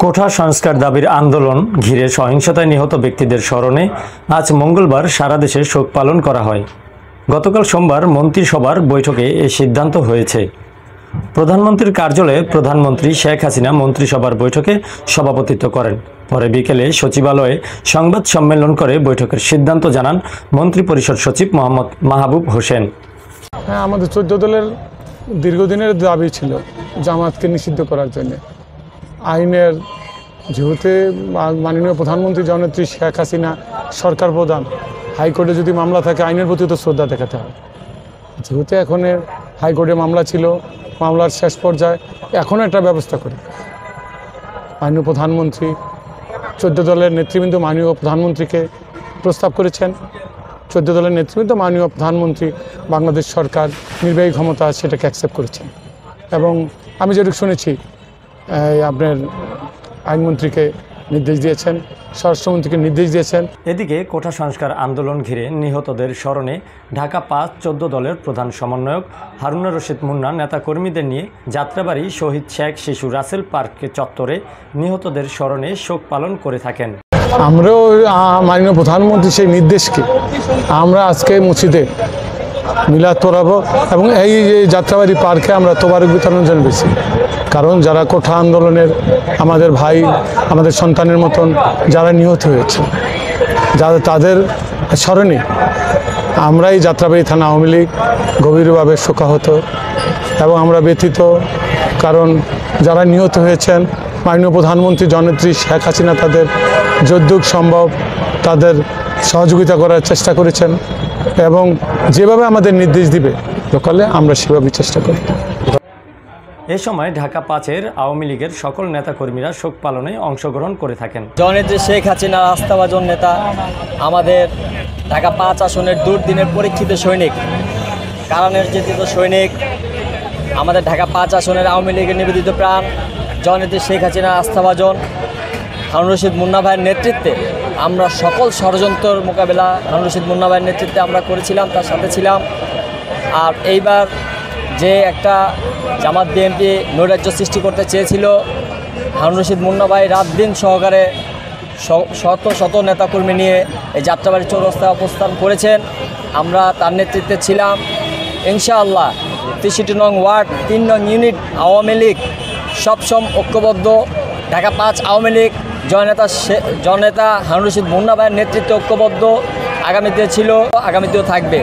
কোঠা সংস্কার দাবির আন্দোলন ঘিরে সহিংসতায় নিহত ব্যক্তিদের স্মরণে আজ মঙ্গলবার সারা দেশে শোক পালন করা হয়। গতকাল সোমবার মন্ত্রিসভার বৈঠকে এই সিদ্ধান্ত হয়েছে। প্রধানমন্ত্রীর কার্যালয়ে প্রধানমন্ত্রী শেখ হাসিনা মন্ত্রিসভার বৈঠকে সভাপতিত্ব করেন। পরে বিকেলে সচিবালয়ে সংবাদ সম্মেলন করে বৈঠকের সিদ্ধান্ত জানান মন্ত্রিপরিষদ সচিব মোহাম্মদ মাহবুব হোসেন। আমাদের 14 দলের দীর্ঘদিনের দাবি ছিল জামাতকে নিষিদ্ধ করার জন্য। আইনের যেহেতু মাননীয় প্রধানমন্ত্রী জননেত্রী শেখ হাসিনা সরকার প্রধান, হাইকোর্টে যদি মামলা থাকে আইনের প্রতি তো শ্রদ্ধা দেখাতে হবে। যেহেতু এখন হাইকোর্টে মামলা ছিল, মামলার শেষ পর্যায়ে এখনও একটা ব্যবস্থা করি। মাননীয় প্রধানমন্ত্রী 14 দলের নেতৃবৃন্দ মাননীয় প্রধানমন্ত্রীকে প্রস্তাব করেছেন। 14 দলের নেতৃবৃন্দ মাননীয় প্রধানমন্ত্রী বাংলাদেশ সরকার নির্বাহী ক্ষমতা সেটাকে অ্যাকসেপ্ট করেছেন এবং আমি যেটুকু শুনেছি আপনার আইনমন্ত্রীকে নির্দেশ দিয়েছেন, স্বরাষ্ট্রমন্ত্রীকে নির্দেশ দিয়েছেন। এদিকে কোঠা সংস্কার আন্দোলন ঘিরে নিহতদের স্মরণে ঢাকা 5-14 দলের প্রধান সমন্বয়ক হারুনুর রশিদ মুন্না নেতাকর্মীদের নিয়ে যাত্রাবাড়ি শহীদ শেখ শিশু রাসেল পার্ক চত্বরে নিহতদের স্মরণে শোক পালন করে থাকেন। আমরাও মাননীয় প্রধানমন্ত্রী সেই নির্দেশকে আমরা আজকে মসজিদে মিলাদ পড়াবো এবং এই যাত্রাবাড়ি পার্কে আমরা তোবারক বিতরণ জানিয়েছি। কারণ যারা কোঠা আন্দোলনের আমাদের ভাই, আমাদের সন্তানের মতন যারা নিহত হয়েছে, তাদের স্মরণে আমরা এই যাত্রাবাড়ি থানা আওয়ামী লীগ গভীরভাবে শোকাহত এবং আমরা ব্যথিত। কারণ যারা নিহত হয়েছেন মাননীয় প্রধানমন্ত্রী জননেত্রী শেখ হাসিনা তাদের যদ্দূর সম্ভব তাদের সহযোগিতা করার চেষ্টা করেছেন এবং যেভাবে আমাদের নির্দেশ দিবে লোকালে আমরা সেভাবে চেষ্টা করি। এ সময় ঢাকা 5-এর আওয়ামী লীগের সকল নেতাকর্মীরা শোক পালনে অংশগ্রহণ করে থাকেন। জননেত্রী শেখ হাসিনা আস্থাভাজন নেতা, আমাদের ঢাকা 5 আসনের দুর্দিনের পরীক্ষিত সৈনিক, কারানির্যাতিত সৈনিক, আমাদের ঢাকা 5 আসনের আওয়ামী লীগের নিবেদিত প্রাণ জননেত্রী শেখ হাসিনা আস্থাভাজন হারুনুর রশিদ মুন্না ভাইয়ের নেতৃত্বে আমরা সকল ষড়যন্ত্রের মোকাবেলা হারুনুর রশিদ মুন্না ভাইয়ের নেতৃত্বে আমরা করেছিলাম, তার সাথে ছিলাম। আর এইবার যে একটা জামাত বিএনপি নৈরাজ্য সৃষ্টি করতে চেয়েছিল, হারুনুর রশিদ মুন্না ভাই রাত দিন সহকারে শত শত নেতাকর্মী নিয়ে এই যাত্রাবাড়ি চৌরাস্তায় অবস্থান করেছেন। আমরা তার নেতৃত্বে ছিলাম। ইনশাআল্লাহ 63 নং ওয়ার্ড 3 নং ইউনিট আওয়ামী লীগ সবসম ঐক্যবদ্ধ। ঢাকা 5 আওয়ামী লীগ জননেতা হারুনুর রশিদ মুন্না ভাইয়ের নেতৃত্বে ঐক্যবদ্ধ আগামীতে ছিল, আগামীতেও থাকবে।